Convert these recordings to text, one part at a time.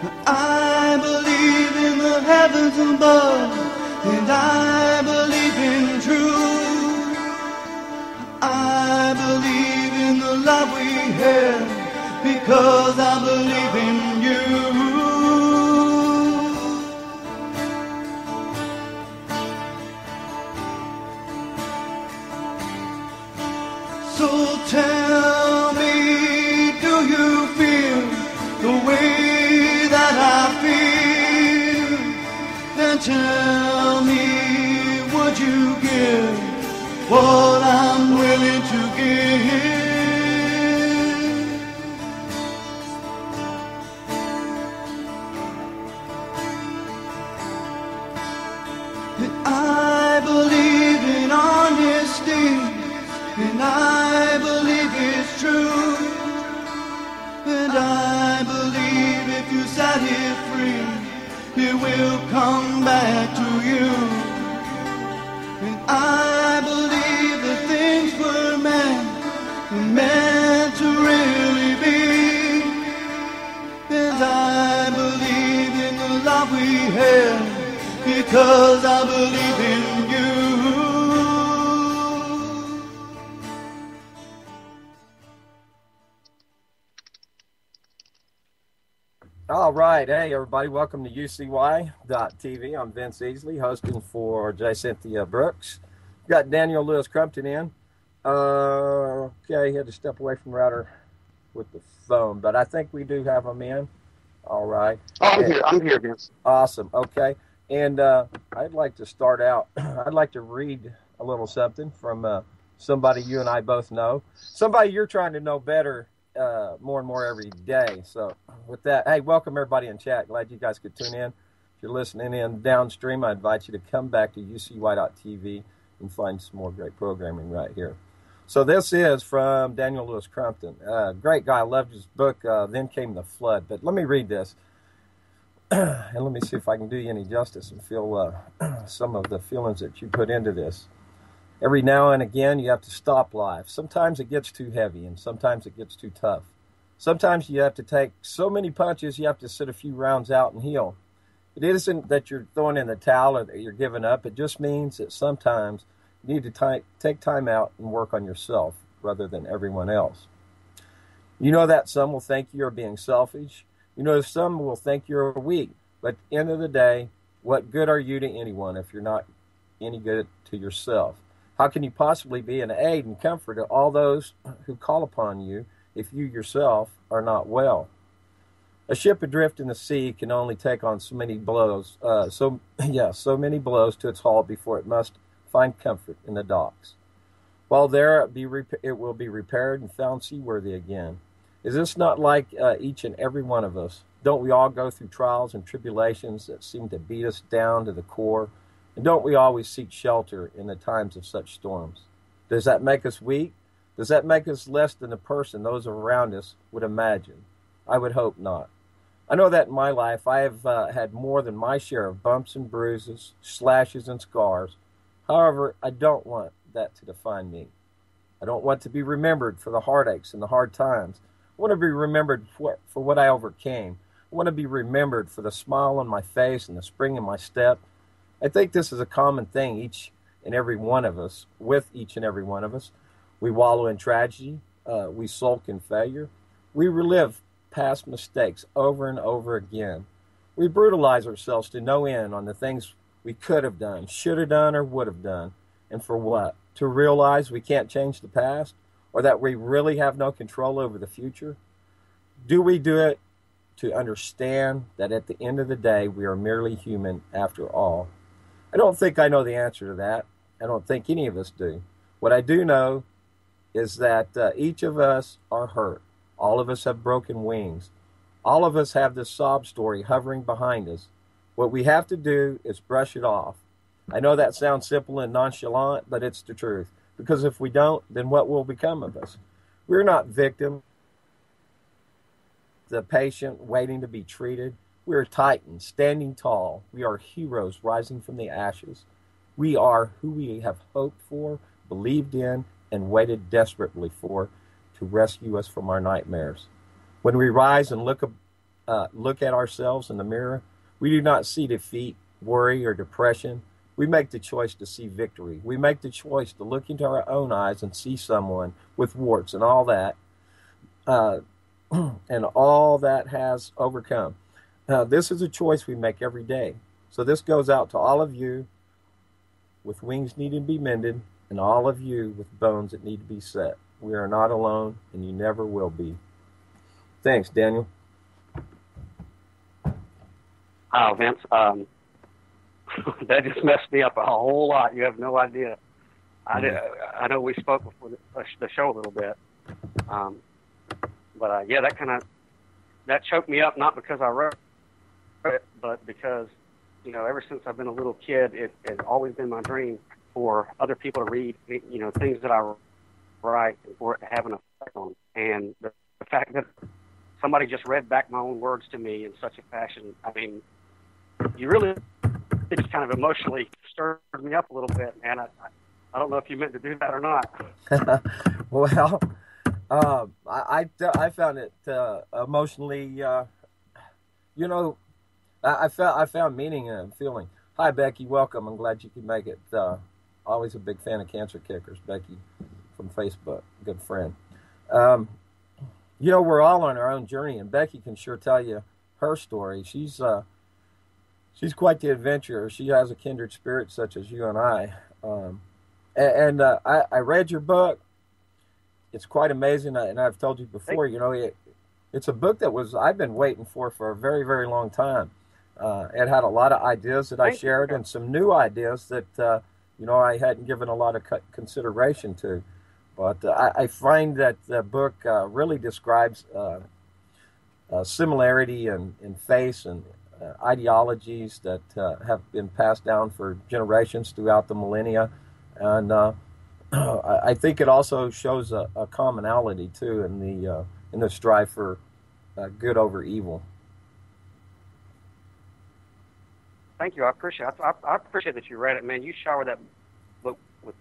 I believe in the heavens above, and I believe in truth. I believe in the love we have, because I believe in you. So tell me, do you feel the way that I feel? Then tell me, would you give what I'm willing to give? And I believe in honesty, and I believe it's true. And I believe if you set it free, it will come back to you. And I believe that things were meant to really be. And I believe in the love we have, because I believe in you. All right. Hey, everybody. Welcome to UCY.TV. I'm Vince Easley, hosting for Cynthia Brooks. Got Daniel Lewis Crumpton in. Okay, he had to step away from the router with the phone, but I think we do have him in. All right. I'm here, Vince. Awesome. Okay. And I'd like to start out. I'd like to read a little something from somebody you and I both know. Somebody you're trying to know better more and more every day. So with that, hey, welcome everybody in chat. Glad you guys could tune in. If you're listening in downstream, I invite you to come back to UCY.TV and find some more great programming right here. So this is from Daniel Lewis Crumpton. Great guy. I loved his book, Then Came the Flood. But let me read this. And let me see if I can do you any justice and feel some of the feelings that you put into this. Every now and again, you have to stop life. Sometimes it gets too heavy, and sometimes it gets too tough. Sometimes you have to take so many punches, you have to sit a few rounds out and heal. It isn't that you're throwing in the towel or that you're giving up. It just means that sometimes you need to take time out and work on yourself rather than everyone else. You know that some will think you're being selfish. You know some will think you're weak. But at the end of the day, what good are you to anyone if you're not any good to yourself? How can you possibly be an aid and comfort to all those who call upon you if you yourself are not well? A ship adrift in the sea can only take on so many blows, so many blows to its hull before it must find comfort in the docks. While there, it will be repaired and found seaworthy again. Is this not like each and every one of us? Don't we all go through trials and tribulations that seem to beat us down to the core? And don't we always seek shelter in the times of such storms? Does that make us weak? Does that make us less than the person those around us would imagine? I would hope not. I know that in my life I have had more than my share of bumps and bruises, slashes and scars. However, I don't want that to define me. I don't want to be remembered for the heartaches and the hard times. I want to be remembered for what I overcame. I want to be remembered for the smile on my face and the spring in my step. I think this is a common thing with each and every one of us. We wallow in tragedy. We sulk in failure. We relive past mistakes over and over again. We brutalize ourselves to no end on the things we could have done, should have done, or would have done. And for what? To realize we can't change the past, or that we really have no control over the future? Do we do it to understand that at the end of the day, we are merely human after all? I don't think I know the answer to that. I don't think any of us do. What I do know is that each of us are hurt. All of us have broken wings. All of us have this sob story hovering behind us. What we have to do is brush it off. I know that sounds simple and nonchalant, but it's the truth. Because if we don't, then what will become of us? We're not victims, the patient waiting to be treated. We are titans standing tall. We are heroes rising from the ashes. We are who we have hoped for, believed in, and waited desperately for to rescue us from our nightmares. When we rise and look look at ourselves in the mirror, we do not see defeat, worry, or depression. We make the choice to see victory. We make the choice to look into our own eyes and see someone with warts and all that, and all that has overcome. This is a choice we make every day. So this goes out to all of you with wings needing to be mended, and all of you with bones that need to be set. We are not alone, and you never will be. Thanks, Daniel. Oh, Vince, that just messed me up a whole lot. You have no idea. I know we spoke before the show a little bit, but yeah, that choked me up. Not because I wrote it, but because ever since I've been a little kid, it's always been my dream for other people to read things that I write and for it to have an effect on. And the fact that somebody just read back my own words to me in such a fashion, I mean, it just kind of emotionally stirred me up a little bit, man. I don't know if you meant to do that or not. Well, I found it emotionally, I found meaning and feeling. Hi, Becky. Welcome. I'm glad you could make it. Always a big fan of Cancer Kickers. Becky from Facebook. Good friend. We're all on our own journey, and Becky can sure tell you her story. She's quite the adventurer. She has a kindred spirit such as you and I. I read your book. It's quite amazing, and I've told you before, it's a book that I've been waiting for a very, very long time. It had a lot of ideas that I shared and some new ideas that, I hadn't given a lot of consideration to. But I find that the book really describes similarity in faith and ideologies that have been passed down for generations throughout the millennia. And I think it also shows a commonality, too, in the strive for good over evil. Thank you. I appreciate that you read it, man. You shower that book with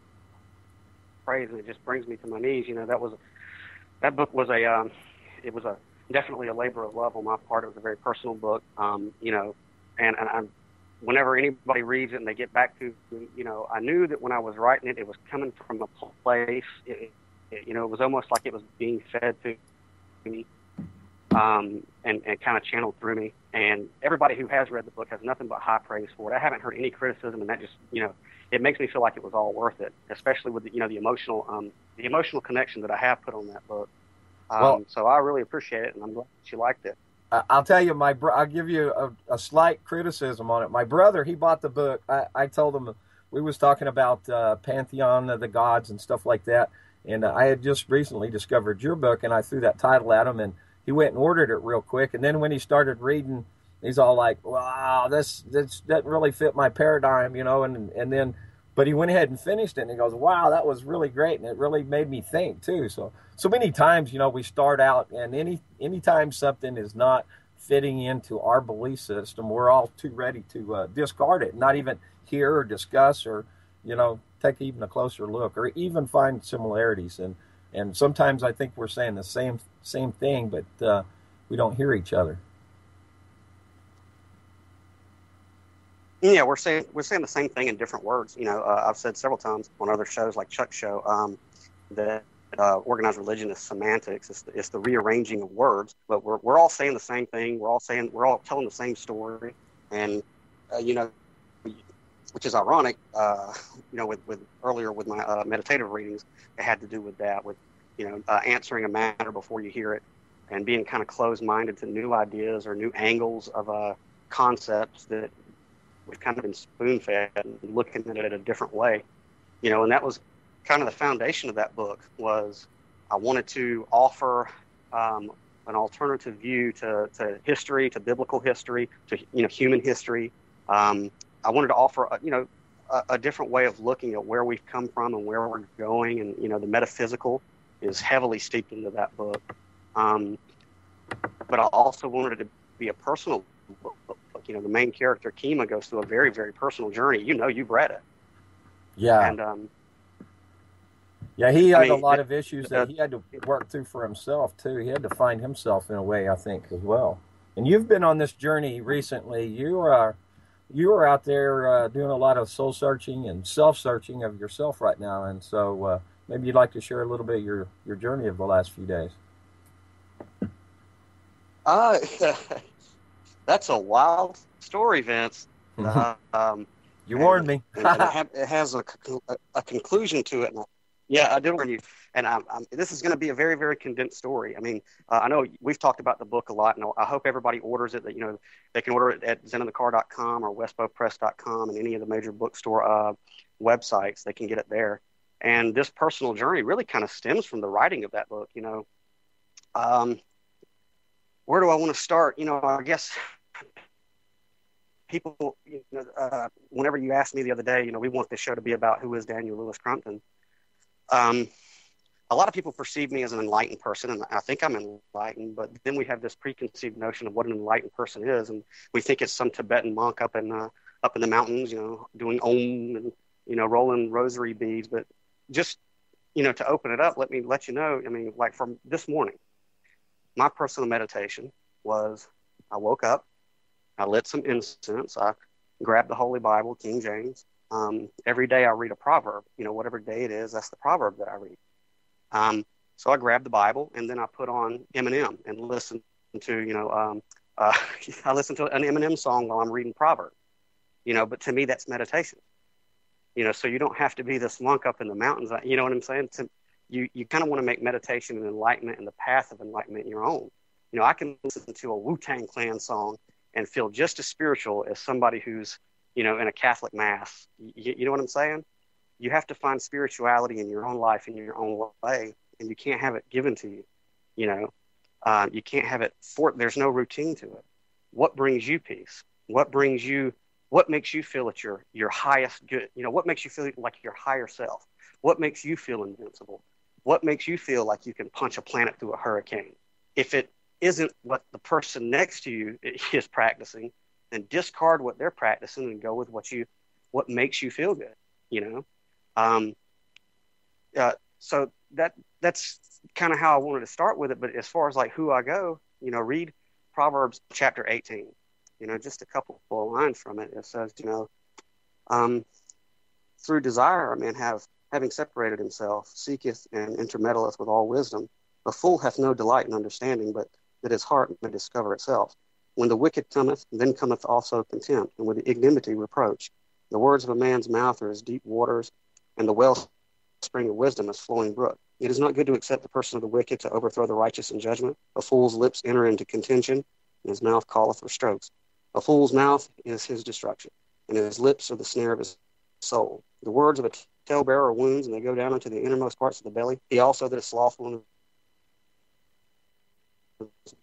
praise, and it just brings me to my knees. That book was definitely a labor of love on my part. It was a very personal book, and whenever anybody reads it and they get back to, I knew that when I was writing it, it was coming from a place. It was almost like it was being fed to me, and kind of channeled through me. And everybody who has read the book has nothing but high praise for it. I haven't heard any criticism, and that just, it makes me feel like it was all worth it, especially with the emotional connection that I have put on that book. So I really appreciate it, and I'm glad that you liked it. I'll tell you, I'll give you a slight criticism on it. My brother, he bought the book. I told him we was talking about Pantheon of the Gods and stuff like that, and I had just recently discovered your book, and I threw that title at him, and he went and ordered it real quick. And then when he started reading, he's all like, "Wow, this doesn't really fit my paradigm," And then, but he went ahead and finished it, and he goes, "Wow, that was really great," and it really made me think too. So many times, we start out, and anytime something is not fitting into our belief system, we're all too ready to discard it, not even hear or discuss or, take even a closer look or even find similarities. And sometimes I think we're saying the same thing, but we don't hear each other. Yeah, we're saying the same thing in different words. I've said several times on other shows like Chuck's show that organized religion is semantics. It's the rearranging of words, but we're all saying the same thing. We're all telling the same story, and which is ironic. With earlier with my meditative readings, it had to do with that, with answering a matter before you hear it, and being kind of closed-minded to new ideas or new angles of concepts that we've kind of been spoon-fed and looking at it a different way, and that was kind of the foundation of that book. Was I wanted to offer an alternative view to history, to biblical history, to human history. I wanted to offer a different way of looking at where we've come from and where we're going, and the metaphysical is heavily steeped into that book. But I also wanted it to be a personal book. The main character Kima goes through a very, very personal journey. You've read it. Yeah. And yeah, he had a lot of issues that he had to work through for himself too. He had to find himself in a way, I think, as well. And you've been on this journey recently. You are out there doing a lot of soul searching and self searching of yourself right now, and so maybe you'd like to share a little bit of your journey of the last few days. Uh, that's a wild story, Vince. You warned me. And it has a conclusion to it. Yeah, I did warn you. And this is going to be a very, very condensed story. I mean, I know we've talked about the book a lot, and I hope everybody orders it. That they can order it at zenandthecar.com or westbowpress.com and any of the major bookstore websites. They can get it there. And this personal journey really kind of stems from the writing of that book. Where do I want to start? I guess people, whenever you asked me the other day, we want this show to be about who is Daniel Lewis Crumpton. A lot of people perceive me as an enlightened person, and I think I'm enlightened, but then we have this preconceived notion of what an enlightened person is, and we think it's some Tibetan monk up in the mountains, doing Om and, rolling rosary beads. But just, to open it up, let me let you know, like from this morning, my personal meditation was I woke up, I lit some incense, I grabbed the Holy Bible, King James. Every day I read a proverb, whatever day it is, that's the proverb that I read. So I grabbed the Bible and then I put on Eminem and listened to, I listened to an Eminem song while I'm reading Proverbs, but to me that's meditation, so you don't have to be this monk up in the mountains. You know what I'm saying? You kind of want to make meditation and enlightenment and the path of enlightenment your own. I can listen to a Wu-Tang Clan song and feel just as spiritual as somebody who's, in a Catholic mass. You know what I'm saying? You have to find spirituality in your own life, in your own way, and you can't have it given to you. You can't have it there's no routine to it. What brings you peace? What makes you feel at your highest good? What makes you feel like your higher self? What makes you feel invincible? What makes you feel like you can punch a planet through a hurricane? If it isn't what the person next to you is practicing, then discard what they're practicing and go with what makes you feel good. So that's kind of how I wanted to start with it. But as far as like who I go, read Proverbs chapter 18. Just a couple of lines from it. It says, through desire a man having separated himself, seeketh and intermeddleth with all wisdom. A fool hath no delight in understanding, but that his heart may discover itself. When the wicked cometh, then cometh also contempt, and with the ignominy reproach. The words of a man's mouth are as deep waters, and the wellspring of wisdom as flowing brook. It is not good to accept the person of the wicked, to overthrow the righteous in judgment. A fool's lips enter into contention, and his mouth calleth for strokes. A fool's mouth is his destruction, and his lips are the snare of his soul. The words of a talebearer are wounds, and they go down into the innermost parts of the belly. He also that is slothful in his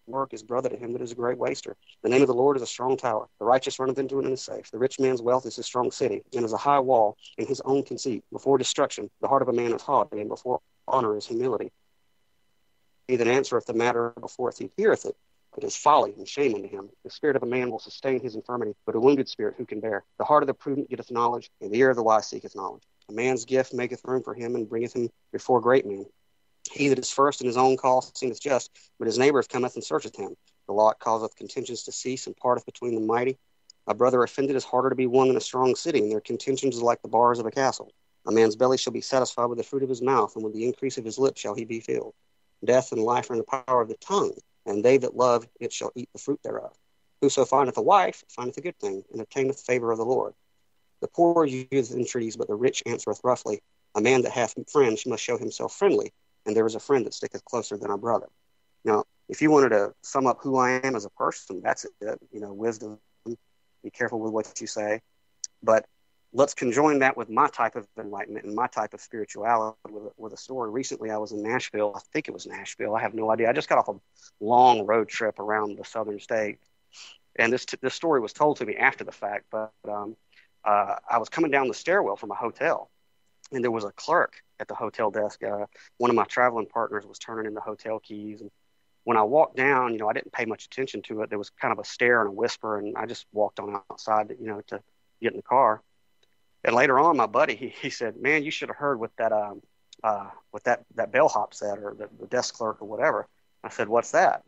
work is brother to him that is a great waster. The name of the Lord is a strong tower. The righteous runneth into it and is safe. The rich man's wealth is his strong city, and is a high wall in his own conceit. Before destruction, the heart of a man is haughty, and before honor is humility. He that answereth the matter before he heareth it, it is folly and shame unto him. The spirit of a man will sustain his infirmity, but a wounded spirit who can bear? The heart of the prudent getteth knowledge, and the ear of the wise seeketh knowledge. A man's gift maketh room for him, and bringeth him before great men. He that is first in his own cause seemeth just, but his neighbor cometh and searcheth him. The lot causeth contentions to cease, and parteth between the mighty. A brother offended is harder to be won than a strong city, and their contentions is like the bars of a castle. A man's belly shall be satisfied with the fruit of his mouth, and with the increase of his lips shall he be filled. Death and life are in the power of the tongue, and they that love it shall eat the fruit thereof. Whoso findeth a wife findeth a good thing, and obtaineth favor of the Lord. The poor useth entreaties, but the rich answereth roughly. A man that hath friends must show himself friendly, and there is a friend that sticketh closer than a brother. Now, if you wanted to sum up who I am as a person, that's it. Wisdom. Be careful with what you say. But let's conjoin that with my type of enlightenment and my type of spirituality with a story. Recently, I was in Nashville. I think it was Nashville. I have no idea. I just got off a long road trip around the southern state. And this story was told to me after the fact. But I was coming down the stairwell from a hotel, and there was a clerk at the hotel desk. One of my traveling partners was turning in the hotel keys. And when I walked down, I didn't pay much attention to it. There was kind of a stare and a whisper, and I just walked on outside, to get in the car. And later on, my buddy, he said, "Man, you should have heard what that bellhop said, or the desk clerk or whatever." I said, "What's that?"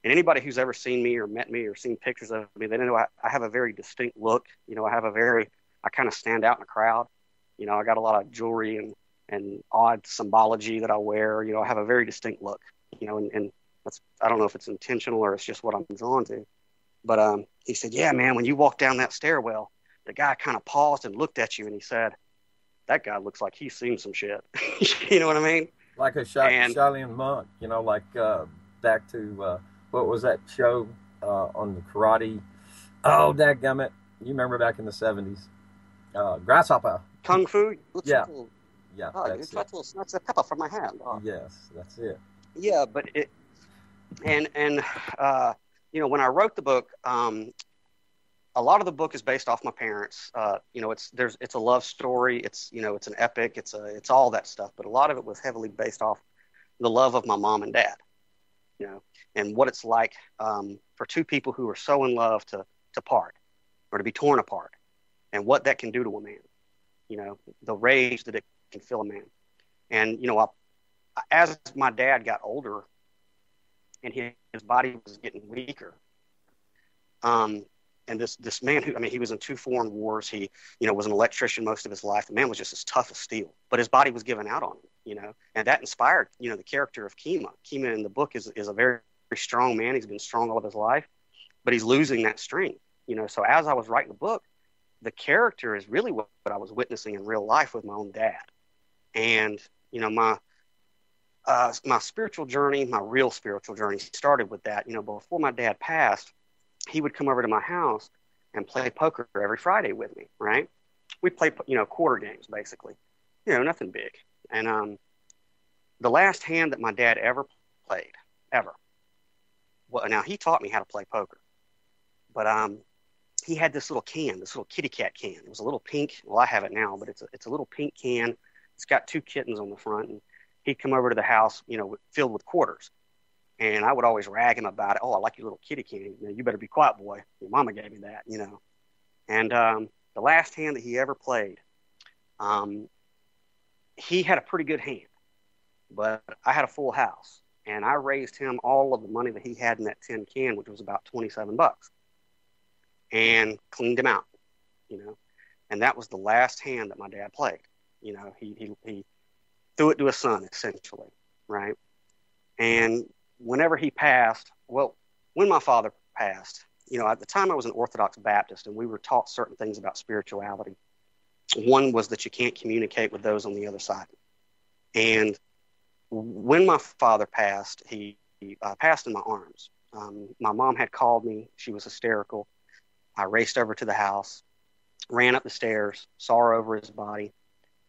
And anybody who's ever seen me or met me or seen pictures of me, they know I have a very distinct look. I kind of stand out in a crowd. I got a lot of jewelry and odd symbology that I wear. I have a very distinct look, and that's, I don't know if it's intentional or it's just what I'm drawn to. But he said, yeah, man, when you walk down that stairwell, the guy kind of paused and looked at you and he said, that guy looks like he's seen some shit. You know what I mean? Like a Shaolin monk, back to, what was that show on the karate? Oh, dadgummit. You remember back in the 70s? Grasshopper. Kung Fu? Yeah. Yeah. Oh, you tried to snatch the pepper from my hand. Oh. Yes, that's it. Yeah, but when I wrote the book, a lot of the book is based off my parents. It's a love story. It's an epic. It's all that stuff. But a lot of it was heavily based off the love of my mom and dad. And what it's like for two people who are so in love to part or to be torn apart, and what that can do to a man. The rage that it can fill a man. And as my dad got older, and his body was getting weaker. And this man who, he was in 2 foreign wars. He, was an electrician most of his life. The man was just as tough as steel, but his body was giving out on him, and that inspired, the character of Kima. Kima in the book is a very, very strong man. He's been strong all of his life, but he's losing that strength, So as I was writing the book, the character is really what I was witnessing in real life with my own dad. And, my spiritual journey, my real spiritual journey started with that. Before my dad passed, he would come over to my house and play poker every Friday with me, right? We play, quarter games, basically, nothing big. And the last hand that my dad ever played, well, now he taught me how to play poker, but he had this little kitty cat can. It was a little pink, well, I have it now, but it's a little pink can. It's got 2 kittens on the front, and he'd come over to the house, filled with quarters. And I would always rag him about it. Oh, I like your little kitty can. You better be quiet, boy. Your mama gave me that, And the last hand that he ever played, he had a pretty good hand, but I had a full house. And I raised him all of the money that he had in that tin can, which was about $27, and cleaned him out, And that was the last hand that my dad played. He threw it to his son, essentially, right? And whenever he passed, when my father passed, at the time I was an Orthodox Baptist, and we were taught certain things about spirituality. One was that you can't communicate with those on the other side. And when my father passed, he passed in my arms. My mom had called me. She was hysterical. I raced over to the house, ran up the stairs, saw her over his body.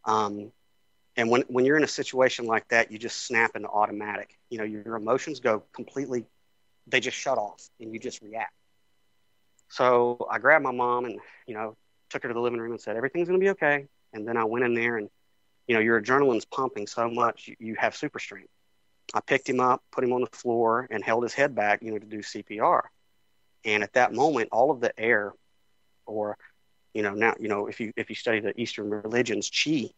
And when you're in a situation like that, you just snap into automatic. Your emotions go completely, they just shut off, and you just react. So I grabbed my mom and, took her to the living room and said, everything's going to be okay. And then I went in there and, your adrenaline's pumping so much, you have super strength. I picked him up, put him on the floor, and held his head back, to do CPR. And at that moment, all of the air, or, now, if you study the Eastern religions, chi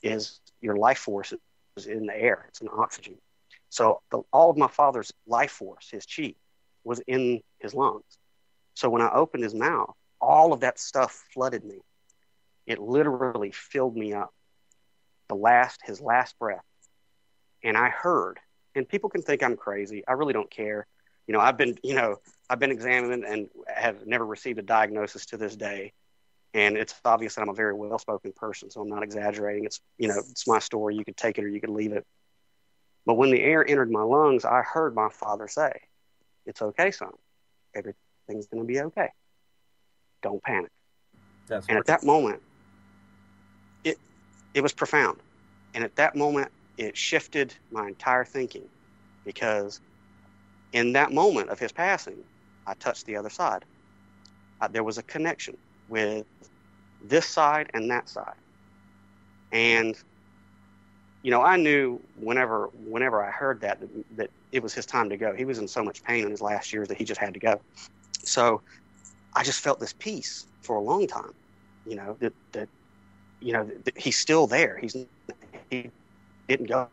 is your life force is in the air. It's an oxygen. So all of my father's life force, his chi, was in his lungs. So when I opened his mouth, all of that stuff flooded me. It literally filled me up. His last breath. And I heard, and people can think I'm crazy. I really don't care. I've been examined and have never received a diagnosis to this day. And it's obvious that I'm a very well-spoken person, so I'm not exaggerating. It's my story. You could take it or you could leave it. But when the air entered my lungs, I heard my father say, "It's okay, son. Everything's going to be okay. Don't panic." And at that moment, it was profound. And at that moment, it shifted my entire thinking, because in that moment of his passing, I touched the other side. There was a connection with this side and that side. And, I knew whenever I heard that it was his time to go. He was in so much pain in his last years that he just had to go. So I just felt this peace for a long time, that he's still there. He didn't go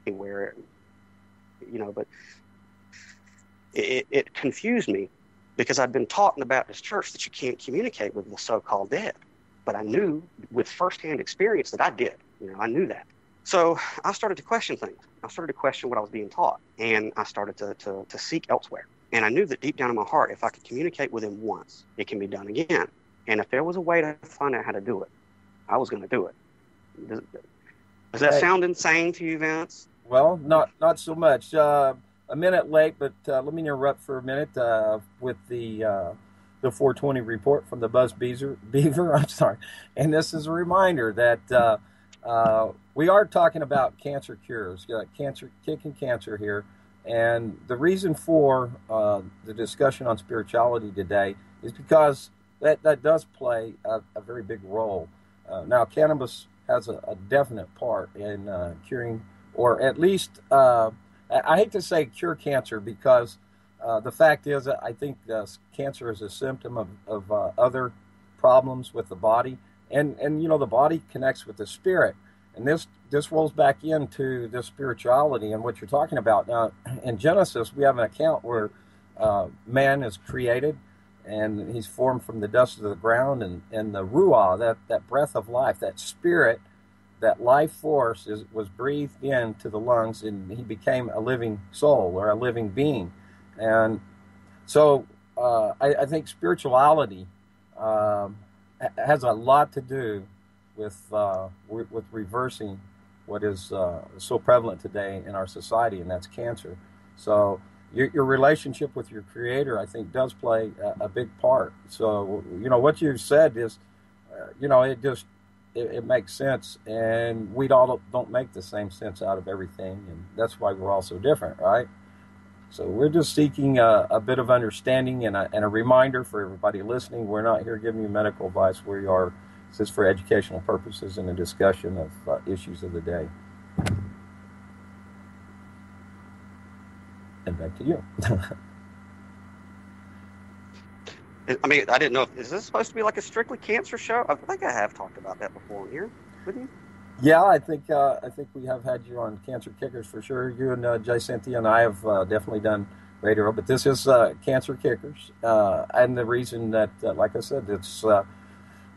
anywhere, but it confused me because I'd been taught in the Baptist church that you can't communicate with the so-called dead. But I knew with firsthand experience that I did. I knew that. So I started to question things. I started to question what I was being taught, and I started to seek elsewhere. And I knew that deep down in my heart, if I could communicate with him once, it can be done again. And if there was a way to find out how to do it, I was going to do it. Does that sound insane to you, Vince? Well, not so much. A minute late, but let me interrupt for a minute with the 420 report from the Buzz Beaver. I'm sorry. And this is a reminder that we are talking about cancer cures, kicking cancer here. And the reason for the discussion on spirituality today is because that does play a very big role. Now, cannabis has a definite part in curing, or at least, I hate to say cure cancer, because the fact is that I think cancer is a symptom of other problems with the body. And the body connects with the spirit. And this rolls back into this spirituality and what you're talking about. Now, in Genesis, we have an account where man is created, and he's formed from the dust of the ground, and the ruah, that breath of life, that spirit, that life force was breathed into the lungs, and he became a living soul or a living being. And so I think spirituality has a lot to do with reversing what is so prevalent today in our society, and that's cancer. So your relationship with your Creator, I think, does play a big part. So what you said is, it makes sense, and we all don't make the same sense out of everything, and that's why we're all so different, right? So we're just seeking a bit of understanding and a reminder for everybody listening. We're not here giving you medical advice. We are just for educational purposes and a discussion of issues of the day. And back to you. I mean, I didn't know. Is this supposed to be like a strictly cancer show? I think I have talked about that before here with you. Yeah, I think we have had you on Cancer Kickers for sure. You and Cynthia and I have definitely done radio, but this is Cancer Kickers, and the reason that, like I said, it's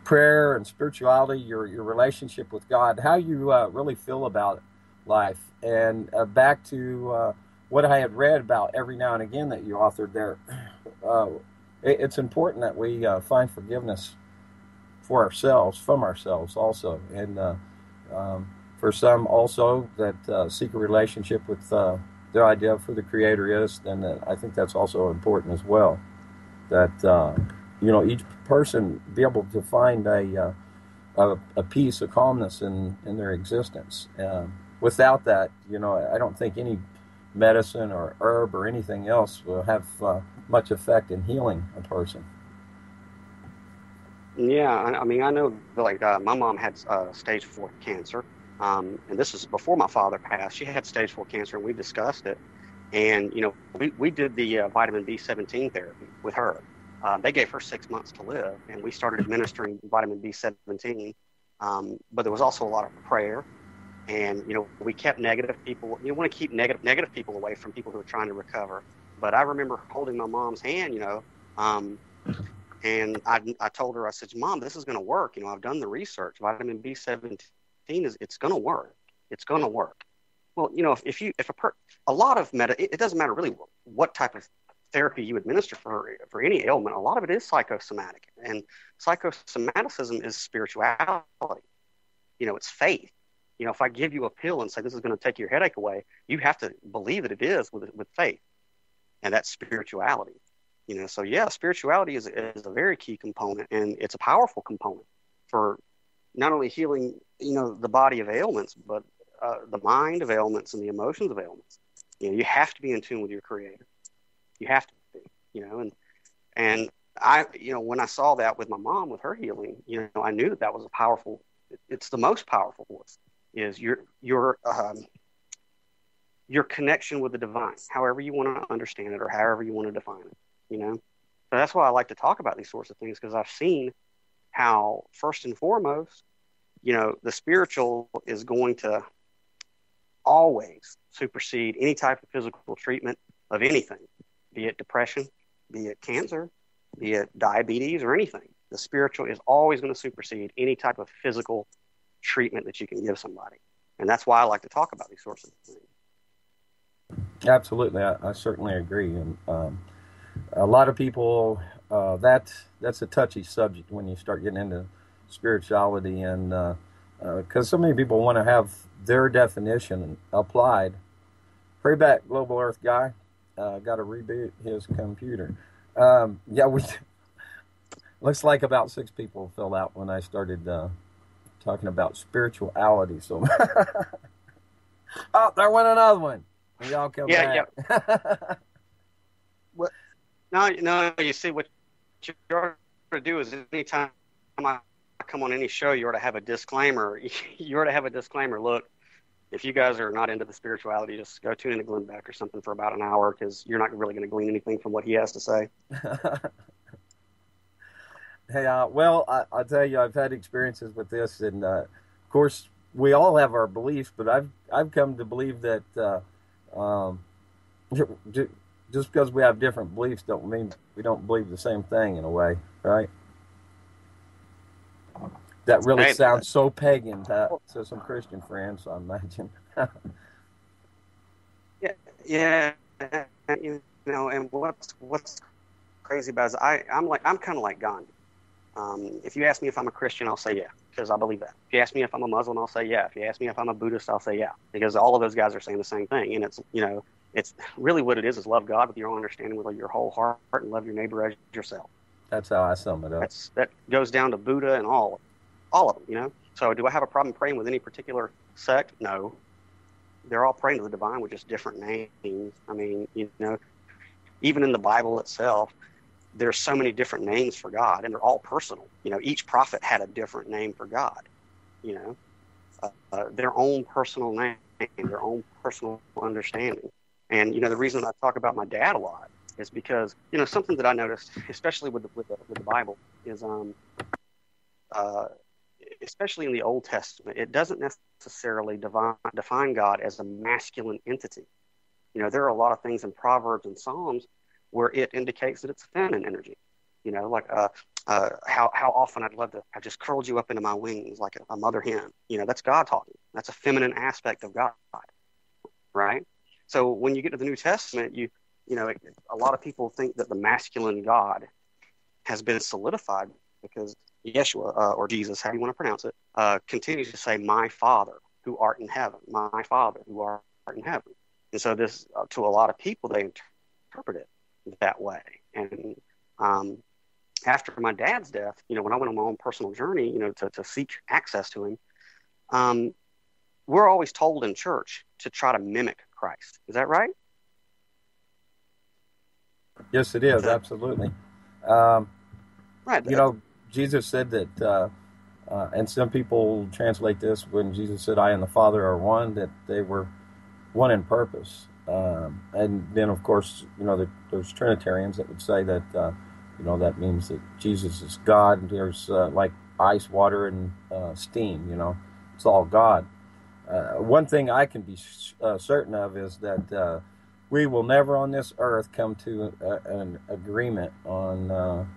prayer and spirituality, your relationship with God, how you really feel about life, and back to what I had read about every now and again that you authored there. It's important that we find forgiveness for ourselves, from ourselves also, and for some also that seek a relationship with their idea of who the Creator is, then I think that's also important as well. That each person be able to find a peace, a calmness in their existence. Without that, I don't think any medicine or herb or anything else will have much effect in healing a person. Yeah, I mean, I know, like, my mom had stage 4 cancer, and this is before my father passed. She had stage 4 cancer, and we discussed it. And, we did the vitamin B17 therapy with her. They gave her 6 months to live, and we started administering vitamin B17. But there was also a lot of prayer. And, we kept negative people. You want to keep negative people away from people who are trying to recover. But I remember holding my mom's hand, and I told her, I said, Mom, this is going to work. I've done the research. Vitamin B17 it's going to work. It's going to work. Well, a lot of it doesn't matter really what type of therapy you administer for any ailment. A lot of it is psychosomatic, and psychosomaticism is spirituality. It's faith. If I give you a pill and say this is going to take your headache away, you have to believe that it is with faith, and that's spirituality. So yeah, spirituality is a very key component, and it's a powerful component for not only healing, the body of ailments, but the mind of ailments and the emotions of ailments. You have to be in tune with your Creator. You have to be, and I, when I saw that with my mom, with her healing, I knew that was a powerful. It's the most powerful force. Is your connection with the divine, however you want to understand it or however you want to define it. So that's why I like to talk about these sorts of things, because I've seen how, first and foremost, the spiritual is going to always supersede any type of physical treatment of anything, be it depression, be it cancer, be it diabetes or anything. The spiritual is always going to supersede any type of physical treatment that you can give somebody. And that's why I like to talk about these sorts of things. Absolutely, I certainly agree. And a lot of people, that's a touchy subject when you start getting into spirituality, and because so many people want to have their definition applied. Pray back, Global Earth guy. Got to reboot his computer. Yeah, we looks like about 6 people filled out when I started talking about spirituality. So, oh, there went another one. Y'all come back. Yeah. Well, no, you see, what you ought to do is anytime I come on any show, you ought to have a disclaimer. You ought to have a disclaimer. Look, if you guys are not into the spirituality, just go tune into Glenn Beck or something for about an hour, because you're not really going to glean anything from what he has to say. Hey, well, I'll tell you, I've had experiences with this, and of course, we all have our beliefs, but I've come to believe that just because we have different beliefs don't mean we don't believe the same thing in a way, right? That really sounds so pagan to some Christian friends, I imagine. Yeah. You know, and what's crazy about it is I'm kind of like Gandhi. If you ask me if I'm a Christian, I'll say yeah, because I believe that. If you ask me if I'm a Muslim, I'll say yeah. If you ask me if I'm a Buddhist, I'll say yeah, because all of those guys are saying the same thing. And it's, you know, it's really what it is love God with your own understanding, with your whole heart, and love your neighbor as yourself. That's how I sum it up. That goes down to Buddha and all of them, you know. So do I have a problem praying with any particular sect? No. They're all praying to the divine with just different names. I mean, you know, even in the Bible itself, there's so many different names for God, and they're all personal. You know, each prophet had a different name for God, you know, their own personal name, their own personal understanding. And, you know, the reason I talk about my dad a lot is because, you know, something that I noticed, especially with the Bible, is especially in the Old Testament, it doesn't necessarily define God as a masculine entity. You know, there are a lot of things in Proverbs and Psalms where it indicates that it's feminine energy. You know, like how often I just curled you up into my wings like a mother hen. You know, that's God talking. That's a feminine aspect of God, right? So when you get to the New Testament, you know, a lot of people think that the masculine God has been solidified because Yeshua, or Jesus, how you want to pronounce it, continues to say, my Father who art in heaven, my Father who art in heaven. And so this, to a lot of people, they interpret it that way. And after my dad's death, you know, when I went on my own personal journey, you know, to seek access to him, we're always told in church to try to mimic Christ. Is that right? Yes, it is. Absolutely. Right. You know, Jesus said that, and some people translate this when Jesus said, I and the Father are one, that they were one in purpose. And then, of course, you know, there's Trinitarians that would say that, you know, that means that Jesus is God, and there's like ice, water, and steam, you know, it's all God. One thing I can be certain of is that we will never on this earth come to an agreement on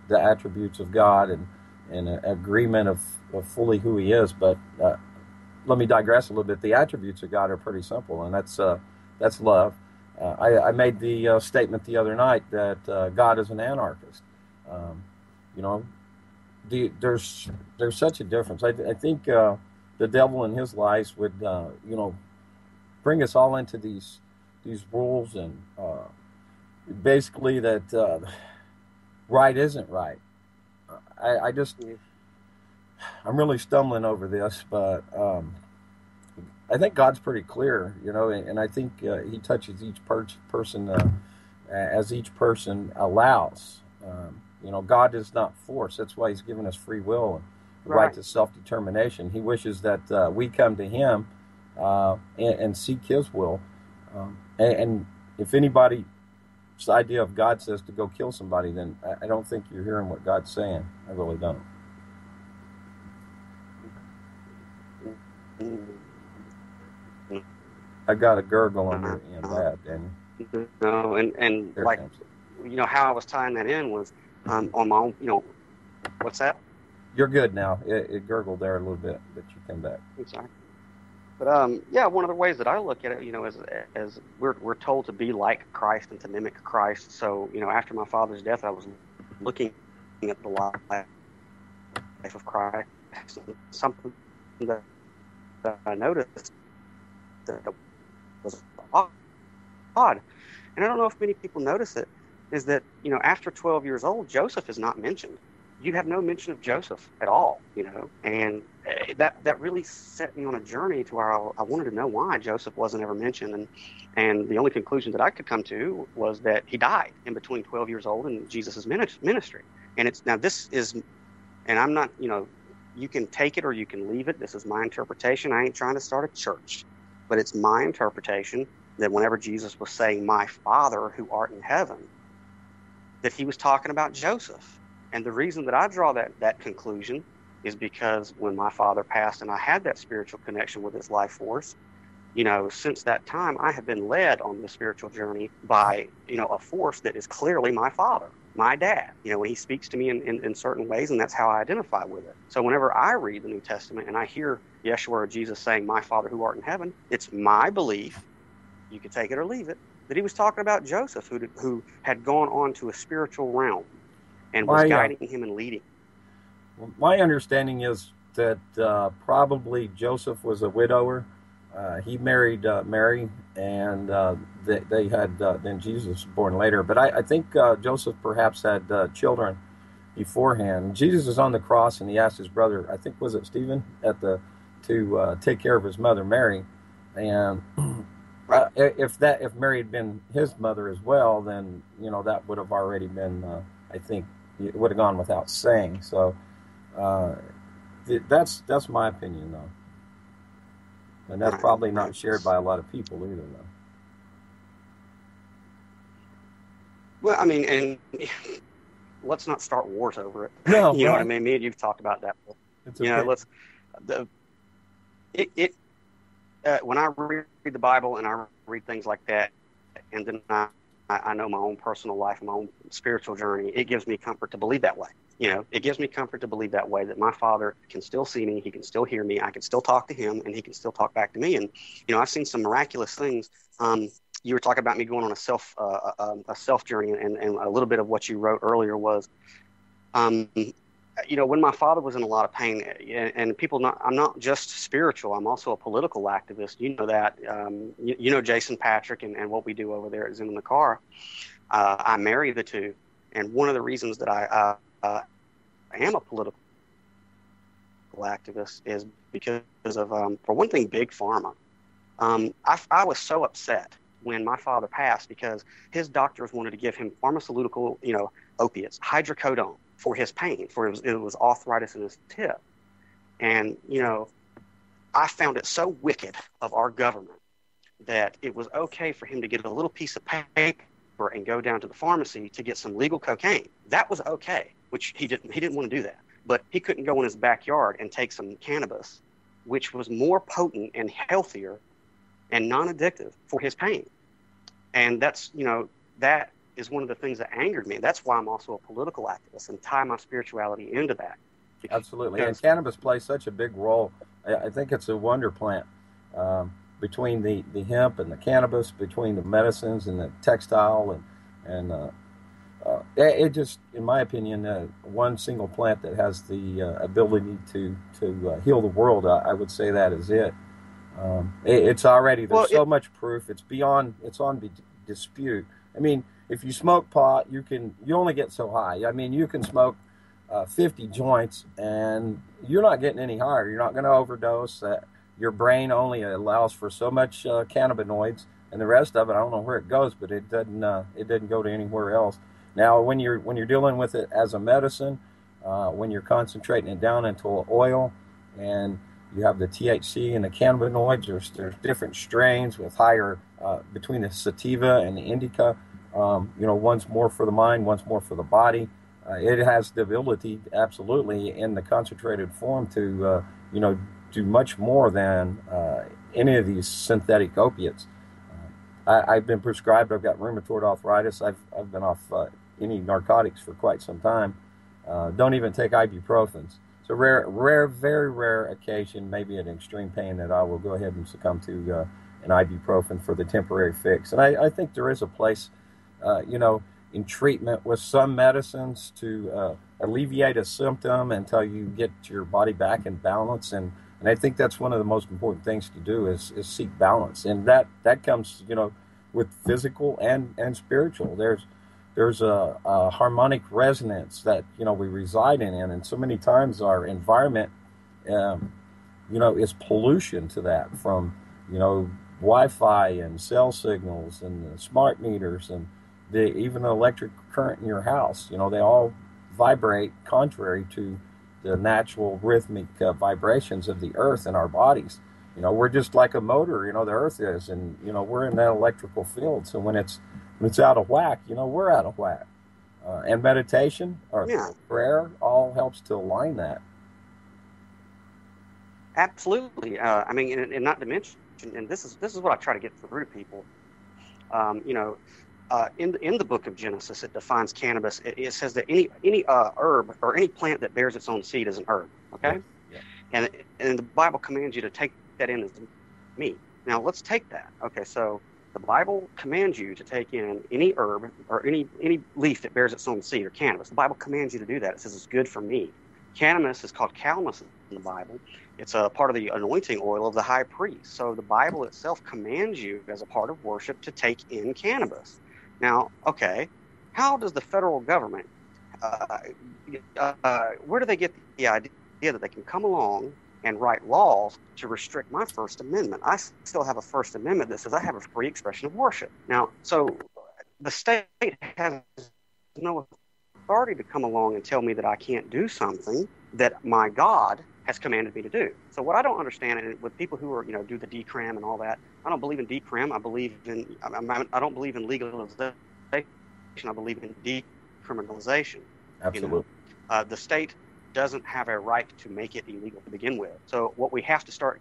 the attributes of God and an agreement of fully who he is. But let me digress a little bit. The attributes of God are pretty simple, and that's love. I made the statement the other night that God is an anarchist. You know, there's such a difference. I think the devil and his lies would, you know, bring us all into these rules and basically that right isn't right. I'm really stumbling over this, but I think God's pretty clear, you know, and I think he touches each person as each person allows. You know, God is not forced. That's why he's given us free will and the right to self-determination. He wishes that we come to him and seek his will. And if anybody's idea of God says to go kill somebody, then I don't think you're hearing what God's saying. I really don't. I got a gurgle on your end, Daniel. No, and like how I was tying that in was on my own. What's that? You're good now. It gurgled there a little bit, but you come back. I'm sorry. But yeah, one of the ways that I look at it, as we're told to be like Christ and to mimic Christ. So, after my father's death, I was looking at the life of Christ. Something that I noticed that was odd, and I don't know if many people notice it, is that, after 12 years old, Joseph is not mentioned. You have no mention of Joseph at all, and that really set me on a journey to where I wanted to know why Joseph wasn't ever mentioned, and the only conclusion that I could come to was that he died in between 12 years old and Jesus' ministry. And this is, and I'm not, you can take it or you can leave it. This is my interpretation. I ain't trying to start a church, but it's my interpretation that whenever Jesus was saying, "My Father who art in heaven," that he was talking about Joseph. And the reason that I draw that conclusion is because when my father passed and I had that spiritual connection with his life force, since that time, I have been led on the spiritual journey by, a force that is clearly my father, my dad, when he speaks to me in certain ways, and that's how I identify with it. So whenever I read the New Testament and I hear Yeshua or Jesus saying, "My Father who art in heaven," it's my belief, you can take it or leave it, that he was talking about Joseph, who had gone on to a spiritual realm and was guiding him and leading. My understanding is that probably Joseph was a widower. He married Mary, and they had then Jesus was born later. But I think Joseph perhaps had children beforehand. Jesus is on the cross, and he asked his brother, I think was it Stephen, to take care of his mother Mary, and if Mary had been his mother as well, then that would have already been I think it would have gone without saying. So that's my opinion, though, and that's probably not shared by a lot of people either, though. Well, I mean, and let's not start wars over it. No, you know what I mean. Me and you've talked about that. It's okay. When I read the Bible and I read things like that, and then I know my own personal life and my own spiritual journey, it gives me comfort to believe that way. It gives me comfort to believe that way, that my father can still see me, he can still hear me, I can still talk to him, and he can still talk back to me. And, I've seen some miraculous things. You were talking about me going on a self journey, and a little bit of what you wrote earlier was, when my father was in a lot of pain, and I'm not just spiritual, I'm also a political activist. You know that. Jason Patrick and what we do over there at Zen in the Car. I marry the two. And one of the reasons that I am a political activist is because of, for one thing, Big Pharma. I was so upset when my father passed because his doctors wanted to give him pharmaceutical, opiates, hydrocodone, for his pain, it was arthritis in his hip. And, I found it so wicked of our government that it was okay for him to get a little piece of paper and go down to the pharmacy to get some legal cocaine. That was okay, which he didn't want to do that. But he couldn't go in his backyard and take some cannabis, which was more potent and healthier and non-addictive for his pain. And that's, that is one of the things that angered me. That's why I'm also a political activist and tie my spirituality into that. Absolutely. And cannabis plays such a big role. I think it's a wonder plant, between the hemp and the cannabis, between the medicines and the textile, and it just, in my opinion, one single plant that has the ability to heal the world. I would say that is it. It's already, there's so much proof. It's on dispute. I mean, if you smoke pot, you only get so high. I mean, you can smoke 50 joints and you're not getting any higher. You're not going to overdose. Your brain only allows for so much cannabinoids, and the rest of it, I don't know where it goes, but it doesn't go to anywhere else. Now, when you're dealing with it as a medicine, when you're concentrating it down into oil, and you have the THC and the cannabinoids, there's different strains with higher between the sativa and the indica. One's more for the mind, one's more for the body. It has the ability, absolutely, in the concentrated form to, do much more than any of these synthetic opiates. I've been prescribed. I've got rheumatoid arthritis. I've been off any narcotics for quite some time. Don't even take ibuprofens. So very rare occasion, maybe an extreme pain, that I will go ahead and succumb to an ibuprofen for the temporary fix. And I think there is a place, in treatment with some medicines to alleviate a symptom until you get your body back in balance. And I think that's one of the most important things to do is seek balance. And that comes, with physical and spiritual. There's a harmonic resonance that, we reside in. And so many times our environment, is pollution to that from, Wi-Fi and cell signals and the smart meters and even the electric current in your house. They all vibrate contrary to the natural rhythmic vibrations of the earth and our bodies. We're just like a motor, the earth is, and, we're in that electrical field. So when it's out of whack, we're out of whack. And meditation or prayer all helps to align that. Absolutely. And not to mention, and this is what I try to get through to people. In the book of Genesis, it defines cannabis. It says that any herb or any plant that bears its own seed is an herb. Okay, yeah. And the Bible commands you to take that in as meat. Now let's take that. Okay, so the Bible commands you to take in any herb or any leaf that bears its own seed or cannabis. The Bible commands you to do that. It says it's good for meat. Cannabis is called calamus in the Bible. It's a part of the anointing oil of the high priest. So the Bible itself commands you as a part of worship to take in cannabis. Now, okay, how does the federal government, where do they get the idea that they can come along and write laws to restrict my First Amendment? I still have a First Amendment that says I have a free expression of worship. Now, so the state has no authority to come along and tell me that I can't do something that my God has commanded me to do. So what I don't understand, and with people who are, do the decrim and all that, I don't believe in decrim. I don't believe in legalization. I believe in decriminalization. Absolutely. The state doesn't have a right to make it illegal to begin with. So what we have to start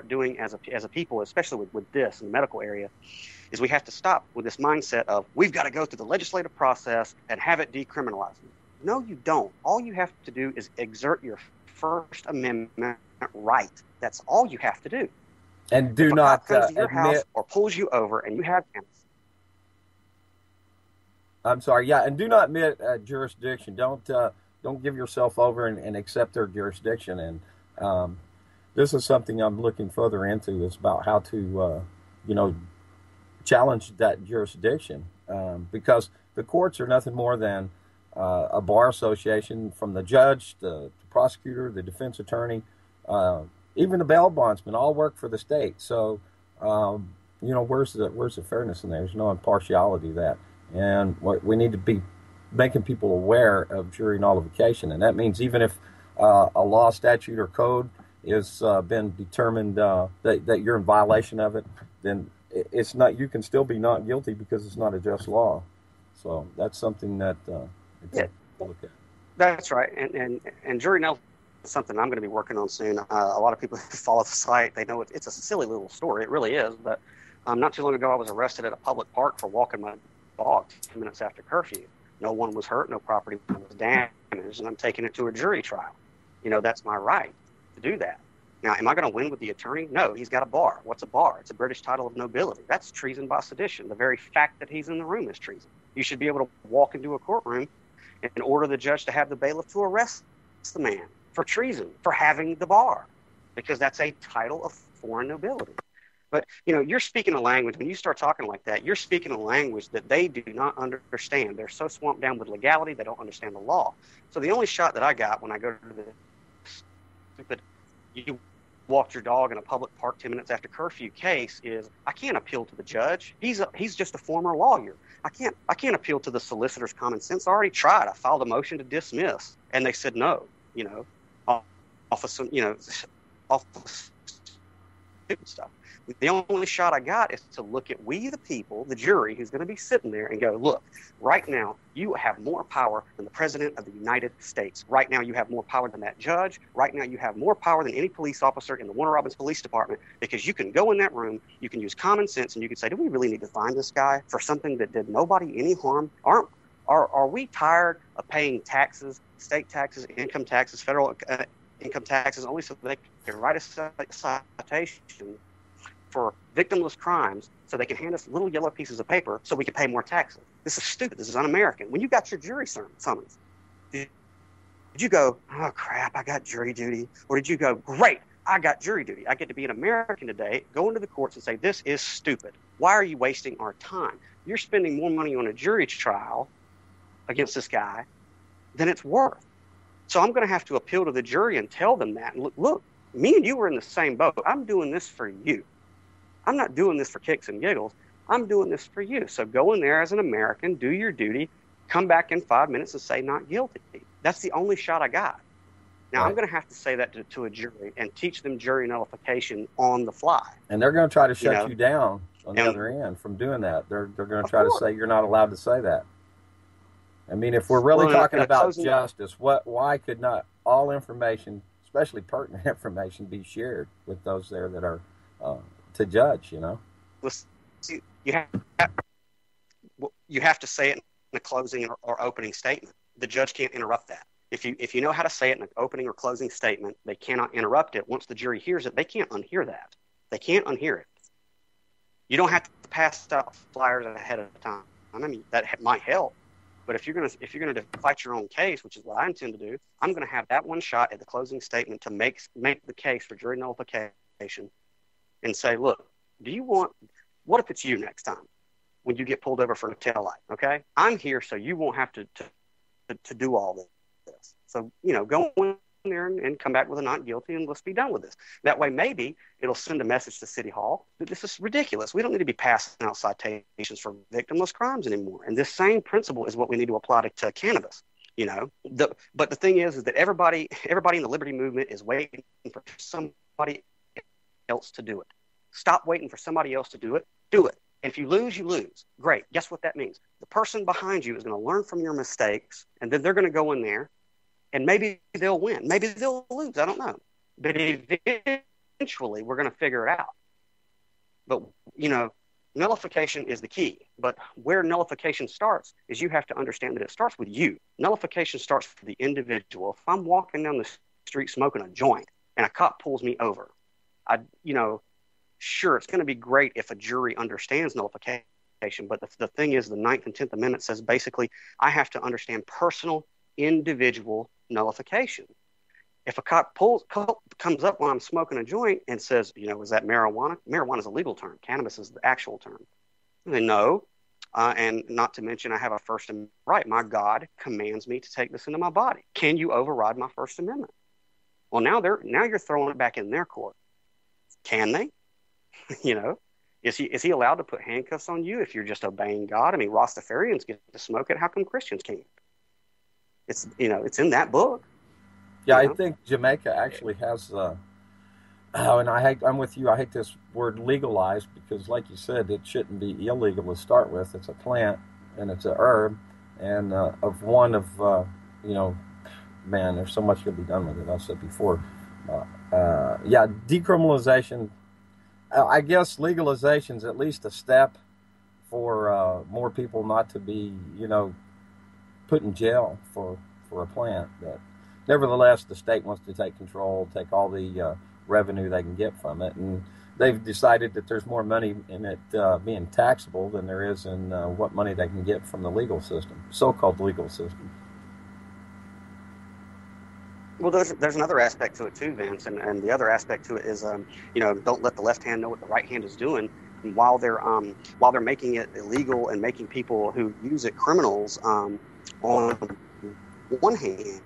doing as a people, especially with this in the medical area, is we have to stop with this mindset of we've got to go through the legislative process and have it decriminalized. No, you don't. All you have to do is exert your First Amendment right. That's all you have to do. And do not comes to your house or pulls you over and you have cannabis. I'm sorry. Yeah, and do not admit jurisdiction. Don't give yourself over and accept their jurisdiction. And this is something I'm looking further into. It's about how to, challenge that jurisdiction because the courts are nothing more than a bar association from the judge, the prosecutor, the defense attorney, even the bail bondsman, all work for the state. So, where's the fairness in there? There's no impartiality to that. And we need to be making people aware of jury nullification. And that means even if a law, statute, or code has been determined that you're in violation of it, then it's not. You can still be not guilty because it's not a just law. So that's something that to look at. That's right. And jury nullification is something I'm going to be working on soon. A lot of people who follow the site, they know it's a silly little story. It really is. But not too long ago, I was arrested at a public park for walking my dog 10 minutes after curfew. No one was hurt. No property was damaged. And I'm taking it to a jury trial. That's my right to do that. Now, am I going to win with the attorney? No, he's got a bar. What's a bar? It's a British title of nobility. That's treason by sedition. The very fact that he's in the room is treason. You should be able to walk into a courtroom and order the judge to have the bailiff to arrest the man for treason, for having the bar, because that's a title of foreign nobility. But, you're speaking a language, when you start talking like that, you're speaking a language that they do not understand. They're so swamped down with legality, they don't understand the law. So the only shot that I got when I go to the stupid, you walked your dog in a public park 10 minutes after curfew case is, I can't appeal to the judge. He's just a former lawyer. I can't appeal to the solicitor's common sense. I already tried. I filed a motion to dismiss, and they said no. Off of stupid stuff. The only shot I got is to look at we, the people, the jury, who's going to be sitting there and go, look, right now you have more power than the President of the United States. Right now you have more power than that judge. Right now you have more power than any police officer in the Warner Robins Police Department, because you can go in that room, you can use common sense, and you can say, do we really need to find this guy for something that did nobody any harm? Are we tired of paying taxes, state taxes, income taxes, federal income taxes, only so they can write a citation for victimless crimes so they can hand us little yellow pieces of paper so we can pay more taxes? This is stupid. This is un-American. When you got your jury summons, did you go, oh, crap, I got jury duty? Or did you go, great, I got jury duty. I get to be an American today, go into the courts and say, this is stupid. Why are you wasting our time? You're spending more money on a jury trial against this guy than it's worth. So I'm going to have to appeal to the jury and tell them that. And look, me and you were in the same boat. I'm doing this for you. I'm not doing this for kicks and giggles. I'm doing this for you. So go in there as an American, do your duty, come back in 5 minutes and say not guilty. That's the only shot I got. Now, right. I'm going to have to say that to a jury and teach them jury nullification on the fly. And they're going to try to shut you down on the other end from doing that. They're going to try to say you're not allowed to say that. I mean, if we're really talking about justice, why could not all information, especially pertinent information, be shared with those there that are to judge, you know? See, you have to say it in a closing or opening statement. The judge can't interrupt that. If you know how to say it in an opening or closing statement, they cannot interrupt it. Once the jury hears it, they can't unhear that. They can't unhear it. You don't have to pass out flyers ahead of time. I mean, that might help. But if you're gonna fight your own case, which is what I intend to do, I'm gonna have that one shot at the closing statement to make the case for jury nullification, and say, look, what if it's you next time when you get pulled over for a taillight? Okay, I'm here so you won't have to do all this. So go in there and come back with a not guilty, and let's be done with this. That way, maybe it'll send a message to City Hall that this is ridiculous. We don't need to be passing out citations for victimless crimes anymore. And this same principle is what we need to apply to cannabis. But the thing is that everybody in the liberty movement is waiting for somebody else to do it. Stop waiting for somebody else to do it. Do it. And if you lose, you lose. Great. Guess what that means? The person behind you is going to learn from your mistakes, and then they're going to go in there, and maybe they'll win. Maybe they'll lose. I don't know. But eventually, we're going to figure it out. But, nullification is the key. But where nullification starts is you have to understand that it starts with you. Nullification starts for the individual. If I'm walking down the street smoking a joint and a cop pulls me over, sure, it's going to be great if a jury understands nullification. But the thing is, the 9th and 10th Amendment says basically I have to understand personal, individual nullification. If a cop comes up while I'm smoking a joint and says, is that marijuana? Marijuana is a legal term. Cannabis is the actual term. And they know, and not to mention I have a First Amendment right. My God commands me to take this into my body. Can you override my First Amendment? Well, now you're throwing it back in their court. Can they? Is he allowed to put handcuffs on you if you're just obeying God? I mean, Rastafarians get to smoke it. How come Christians can't? It's in that book. Yeah, I think Jamaica actually has. And I'm with you. I hate this word legalized because, like you said, it shouldn't be illegal to start with. It's a plant and it's a herb, and man, there's so much to be done with it. I've said before. Decriminalization. I guess legalization's at least a step for more people not to be, put in jail for a plant. But nevertheless, the state wants to take control, take all the revenue they can get from it, and they've decided that there's more money in it being taxable than there is in what money they can get from the legal system, so-called legal system. Well, there's another aspect to it too, Vince, and the other aspect to it is, don't let the left hand know what the right hand is doing. And while they're making it illegal and making people who use it criminals, on one hand,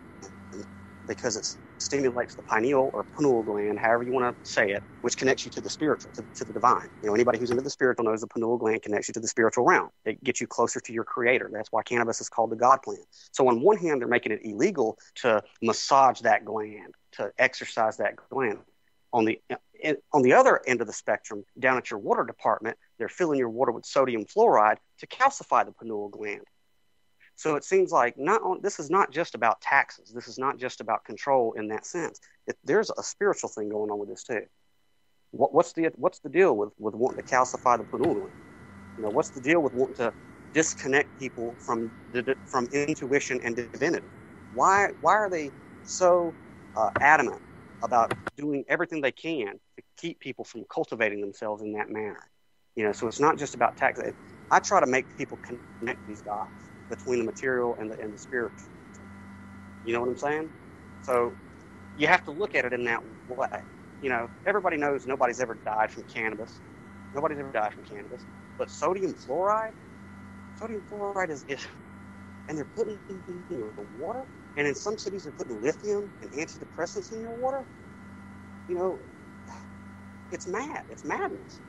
because it stimulates the pineal or pineal gland, however you want to say it, which connects you to the spiritual, to the divine. Anybody who's into the spiritual knows the pineal gland connects you to the spiritual realm. It gets you closer to your creator. That's why cannabis is called the God plant. So on one hand, they're making it illegal to massage that gland, to exercise that gland. On the other end of the spectrum, down at your water department, they're filling your water with sodium fluoride to calcify the pineal gland. So it seems like this is not just about taxes. This is not just about control in that sense. There's a spiritual thing going on with this too. What's the deal with wanting to calcify the pineal gland? What's the deal with wanting to disconnect people from intuition and divinity? Why are they so adamant about doing everything they can to keep people from cultivating themselves in that manner? So it's not just about tax. I try to make people connect these dots between the material and the spiritual. You know what I'm saying? So you have to look at it in that way. Everybody knows nobody's ever died from cannabis. Nobody's ever died from cannabis. But sodium fluoride is and they're putting it in your water. And in some cities, they're putting lithium and antidepressants in your water. It's mad. It's madness.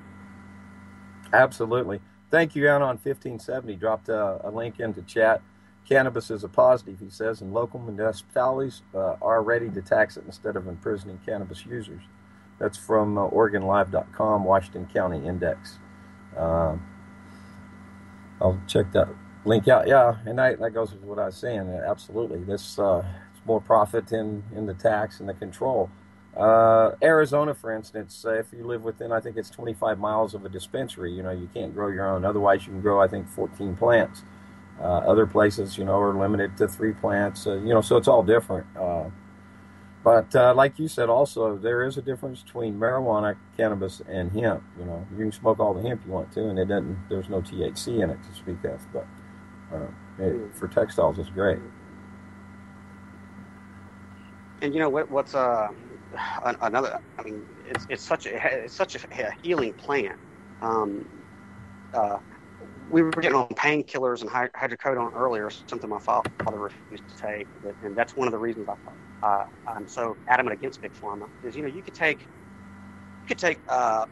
Absolutely. Thank you, Anon 1570. Dropped a link into chat. Cannabis is a positive, he says, and local municipalities are ready to tax it instead of imprisoning cannabis users. That's from OregonLive.com, Washington County Index. I'll check that link out. Yeah, and that goes with what I was saying. Absolutely. This it's more profit in the tax and the control. Arizona, for instance, if you live within, I think it's 25 miles of a dispensary, you can't grow your own. Otherwise, you can grow, I think, 14 plants. Other places, are limited to 3 plants, so it's all different. But like you said, also, there is a difference between marijuana, cannabis, and hemp. You can smoke all the hemp you want to, and there's no THC in it to speak of. But for textiles, it's great. And what's another? I mean, it's such a healing plant. We were getting on painkillers and hydrocodone earlier, something my father refused to take, and that's one of the reasons I'm so adamant against big pharma. Is you could take I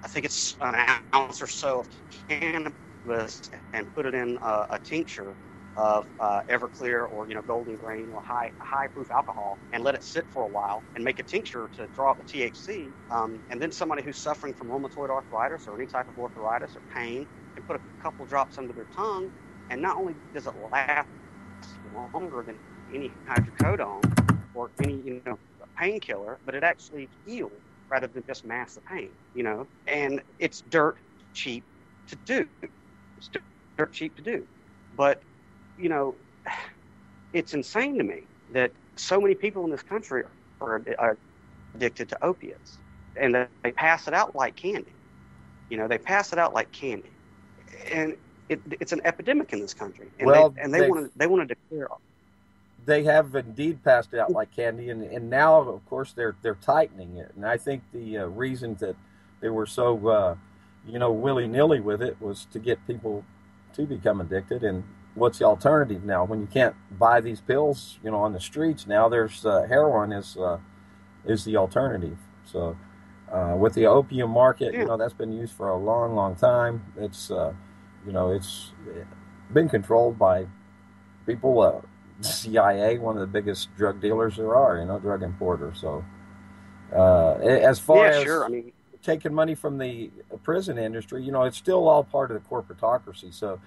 think it's an ounce or so of cannabis and put it in a tincture of Everclear or Golden Grain or high proof alcohol and let it sit for a while and make a tincture to draw out the THC. And then somebody who's suffering from rheumatoid arthritis or any type of arthritis or pain can put a couple drops under their tongue, and not only does it last longer than any hydrocodone or any painkiller, but it actually heals rather than just mask the pain. And it's dirt cheap to do. But it's insane to me that so many people in this country are addicted to opiates, and they pass it out like candy. They pass it out like candy, and it's an epidemic in this country. And they want to declare. They have indeed passed it out like candy, and now, of course, they're tightening it. And I think the reason that they were so willy-nilly with it was to get people to become addicted. And what's the alternative now? When you can't buy these pills, on the streets now, there's heroin is the alternative. So with the opium market, that's been used for a long, long time. It's it's been controlled by people. CIA, one of the biggest drug dealers there are, drug importers. So as far as taking money from the prison industry, it's still all part of the corporatocracy. So,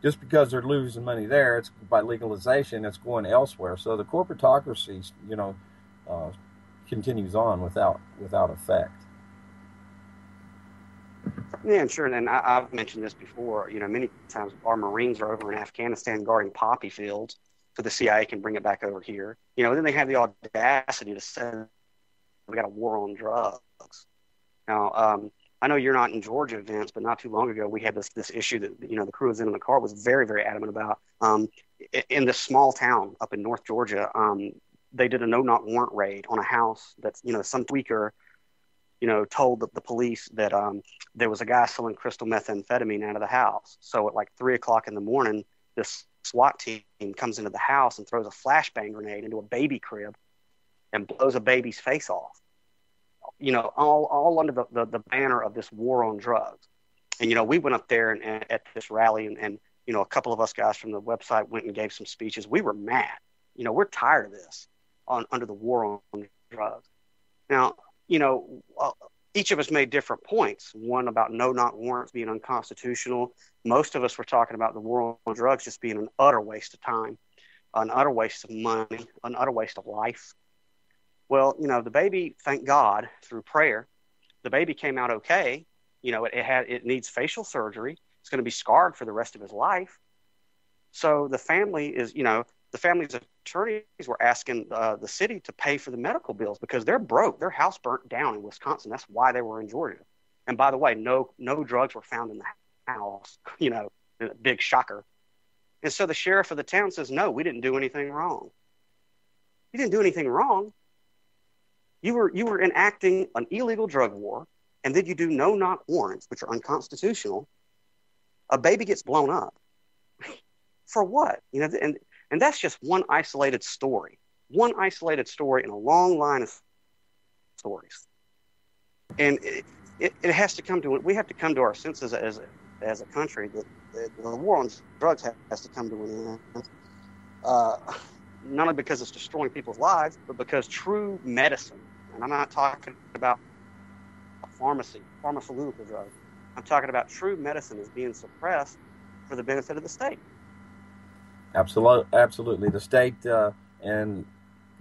just because they're losing money there, it's by legalization, it's going elsewhere. So the corporatocracy, continues on without effect. Yeah, and sure. And I've mentioned this before. Many times our Marines are over in Afghanistan guarding poppy fields, so the CIA can bring it back over here. Then they have the audacity to say we got a war on drugs. Now, I know you're not in Georgia, Vince, but not too long ago we had this issue that the crew was in the car was very, very adamant about. In this small town up in North Georgia, they did a no-knock warrant raid on a house that's some tweaker told the police that there was a guy selling crystal methamphetamine out of the house. So at like 3:00 in the morning, this SWAT team comes into the house and throws a flashbang grenade into a baby crib and blows a baby's face off. All under the banner of this war on drugs. And we went up there and at this rally, and a couple of us guys from the website went and gave some speeches. We were mad. We're tired of this under the war on drugs. Now, you know, each of us made different points. One about no knock warrants being unconstitutional. Most of us were talking about the war on drugs just being an utter waste of time, an utter waste of money, an utter waste of life. Well, you know, the baby, thank God, through prayer, the baby came out okay. You know, it needs facial surgery. It's going to be scarred for the rest of his life. So the family is, you know, the family's attorneys were asking the city to pay for the medical bills because they're broke. Their house burnt down in Wisconsin. That's why they were in Georgia. And by the way, no drugs were found in the house. You know, big shocker. And so the sheriff of the town says, no, we didn't do anything wrong. You didn't do anything wrong. You were enacting an illegal drug war, and then you do no knock warrants, which are unconstitutional. A baby gets blown up. For what? You know, and that's just one isolated story in a long line of stories. And it has to come to, we have to come to our senses as a country that the war on drugs has to come to an end. Not only because it's destroying people's lives, but because true medicine, and I'm not talking about pharmaceutical drugs, I'm talking about true medicine is being suppressed for the benefit of the state. Absolutely. The state and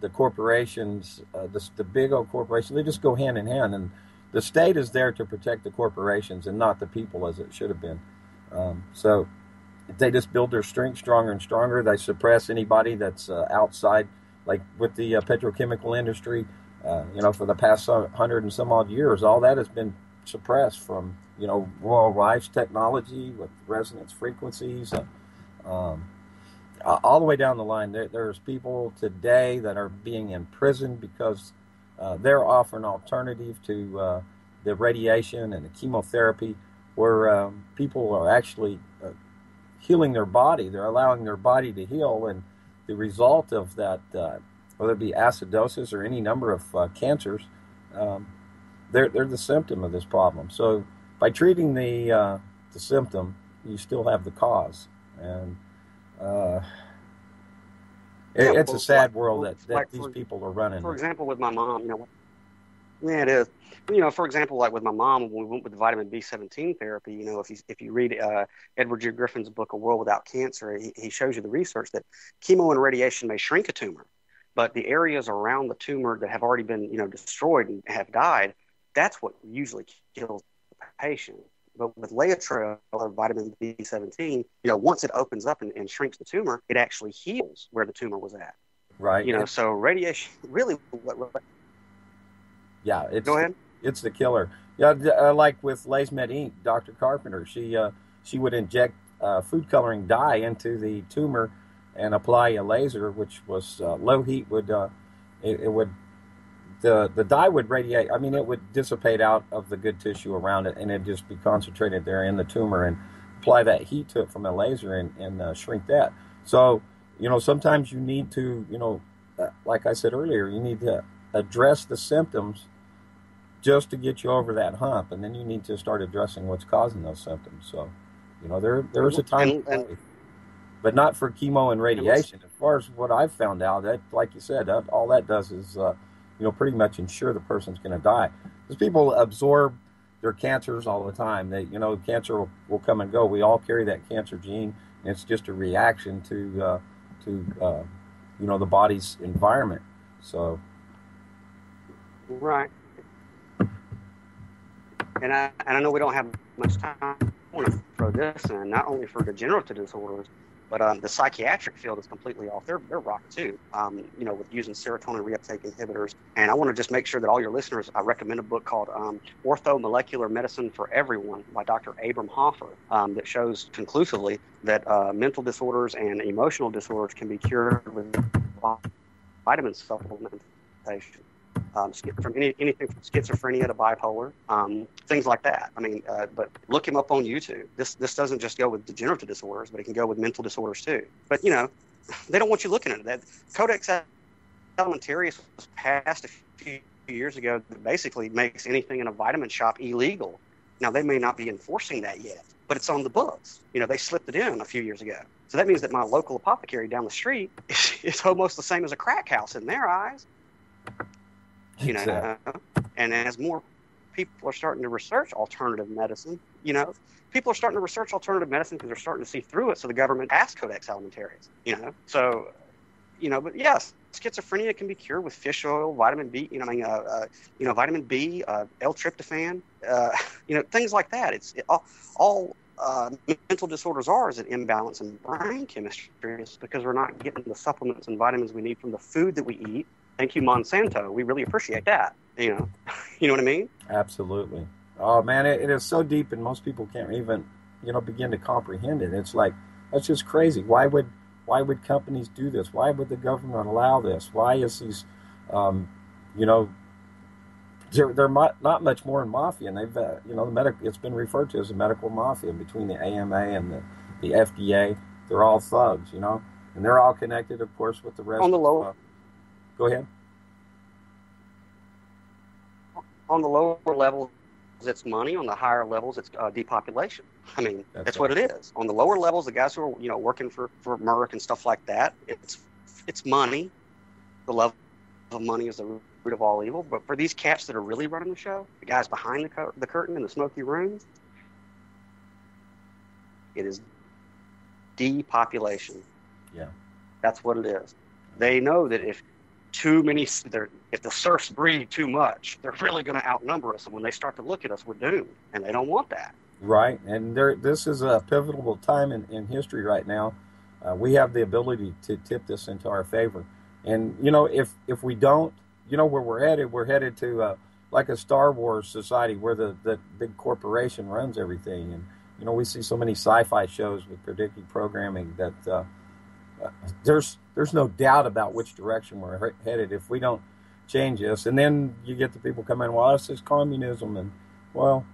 the corporations, the big old corporations, they just go hand in hand. And the state is there to protect the corporations and not the people as it should have been. So they just build their strength stronger and stronger. They suppress anybody that's outside, like with the petrochemical industry. You know, for the past 100 and some odd years, all that has been suppressed from, you know, Royal Rife technology with resonance frequencies. All the way down the line, there's people today that are being imprisoned because they're offering alternative to the radiation and the chemotherapy, where people are actually healing their body. They're allowing their body to heal, and the result of that, whether it be acidosis or any number of cancers, they're the symptom of this problem. So by treating the symptom, you still have the cause. And it's a sad world that these people are running. For example, with my mom, you know, yeah, it is. You know, for example, like with my mom, when we went with the vitamin B17 therapy, you know, if you read Edward G. Griffin's book, A World Without Cancer, he shows you the research that chemo and radiation may shrink a tumor, but the areas around the tumor that have already been, you know, destroyed and have died, that's what usually kills the patient. But with Laetrile or vitamin B17, you know, once it opens up and shrinks the tumor, it actually heals where the tumor was at. Right. You know, so radiation really. Yeah. Go ahead. It's the killer. Yeah, like with LazyMed Inc., Dr. Carpenter, she would inject food coloring dye into the tumor and apply a laser, which was low heat. The dye would radiate. I mean, it would dissipate out of the good tissue around it, and it'd just be concentrated there in the tumor, and apply that heat to it from a laser and shrink that. So, you know, sometimes you need to, you know, like I said earlier, you need to address the symptoms just to get you over that hump, and then you need to start addressing what's causing those symptoms. So, you know, there's a time, but not for chemo and radiation. As far as what I've found out, that, like you said, all that does is you know, pretty much ensure the person's going to die. Because people absorb their cancers all the time. They, you know, cancer will come and go. We all carry that cancer gene, and it's just a reaction to you know, the body's environment. So, right. And I know we don't have much time. I want to throw this in, not only for degenerative disorders, but the psychiatric field is completely off. They're rocked too, you know, with using serotonin reuptake inhibitors. And I want to just make sure that all your listeners, I recommend a book called Orthomolecular Medicine for Everyone by Dr. Abram Hoffer that shows conclusively that mental disorders and emotional disorders can be cured with vitamin supplementation. From anything from schizophrenia to bipolar, things like that. I mean, but look him up on YouTube. This doesn't just go with degenerative disorders, but it can go with mental disorders too. But, you know, they don't want you looking at that. Codex Alimentarius was passed a few years ago that basically makes anything in a vitamin shop illegal. Now, they may not be enforcing that yet, but it's on the books. You know, they slipped it in a few years ago. So that means that my local apothecary down the street is almost the same as a crack house in their eyes. you Exactly. know. And as more people are starting to research alternative medicine, people are starting to research alternative medicine because they're starting to see through it. So the government passed Codex Alimentarius, So, but yes, schizophrenia can be cured with fish oil, vitamin B, vitamin B, L-tryptophan, things like that. All mental disorders is an imbalance in brain chemistry. It's because we're not getting the supplements and vitamins we need from the food that we eat. Thank you, Monsanto. We really appreciate that. You know what I mean? Absolutely. Oh man, it is so deep, and most people can't even, begin to comprehend it. It's like, that's just crazy. Why would companies do this? Why would the government allow this? Why is these, you know, they're not much more in mafia, and they've, it's been referred to as a medical mafia between the AMA and the FDA. They're all thugs, and they're all connected, of course, with the rest. On the lower, go ahead. On the lower levels, it's money. On the higher levels, it's depopulation. I mean, that's what it is. On the lower levels, the guys who are, working for Merck and stuff like that, it's money. The love of money is the root of all evil. But for these cats that are really running the show, the guys behind the curtain in the smoky rooms, it is depopulation. Yeah, that's what it is. They know that if the serfs breed too much, they're really going to outnumber us. And when they start to look at us, we're doomed. And they don't want that. Right. And this is a pivotal time in history right now. We have the ability to tip this into our favor. And, if we don't, where we're headed to like a Star Wars society where the big corporation runs everything. And, we see so many sci-fi shows with predictive programming that there's no doubt about which direction we're headed if we don't change this. And then you get the people coming, well, this is communism. And, well,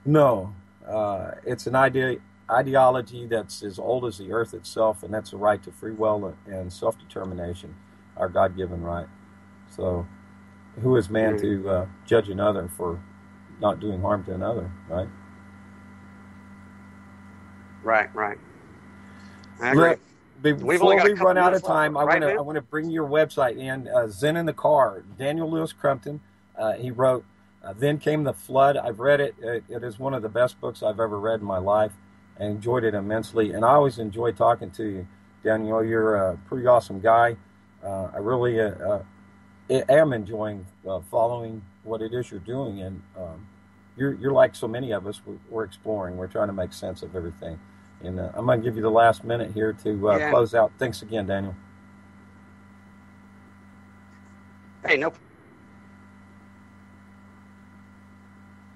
no, it's an ideology that's as old as the earth itself, and that's the right to free will and self-determination, our God-given right. So who is man to judge another for not doing harm to another, right? Right. I agree. Before we run out of time, I want to bring your website in. Zen in the Car. Daniel Lewis Crumpton. He wrote Then Came the Flood. I've read it. It is one of the best books I've ever read in my life. I enjoyed it immensely. And I always enjoy talking to you, Daniel. You're a pretty awesome guy. I really am enjoying following what it is you're doing. And you're like so many of us. We're exploring. We're trying to make sense of everything. And I'm going to give you the last minute here to close out. Thanks again, Daniel. Hey, no.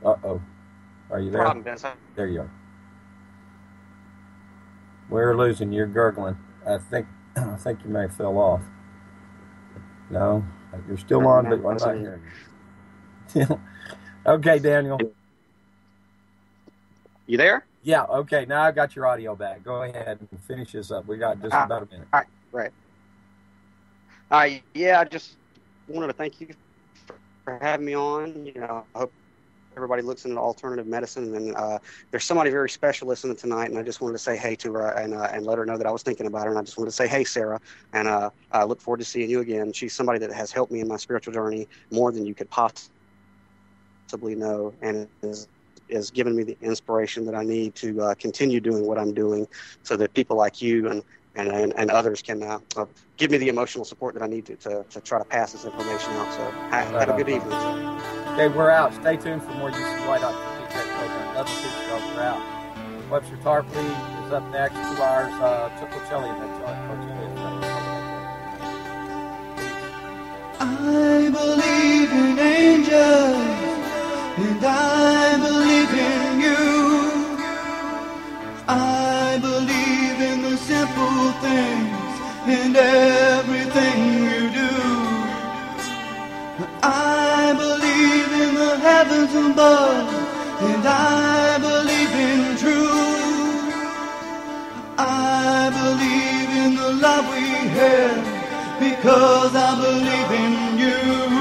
Uh-oh. Are you there? Problem, Ben. There you are. We're losing you. You're gurgling. I think you may have fell off. No, you're still on, but I'm not hearing you. Okay, Daniel. You there? Yeah, okay. Now I got your audio back. Go ahead and finish this up. We got just about a minute. All right. Yeah, I just wanted to thank you for having me on. I hope everybody looks into alternative medicine. And there's somebody very special listening tonight, and I just wanted to say hey to her and let her know that I was thinking about her. And I just wanted to say, hey, Sarah, and I look forward to seeing you again. She's somebody that has helped me in my spiritual journey more than you could possibly know, and is giving me the inspiration that I need to continue doing what I'm doing, so that people like you and others can give me the emotional support that I need to try to pass this information out. So have a good evening. Okay, we're out. Stay tuned for more UC White Dot program. Love to see you. We're out. Webster Tarpley is up next. 2 hours. Chicocelli and I believe in angels, and I believe in you. I believe in the simple things and everything you do. I believe in the heavens above, and I believe in truth. I believe in the love we have, because I believe in you.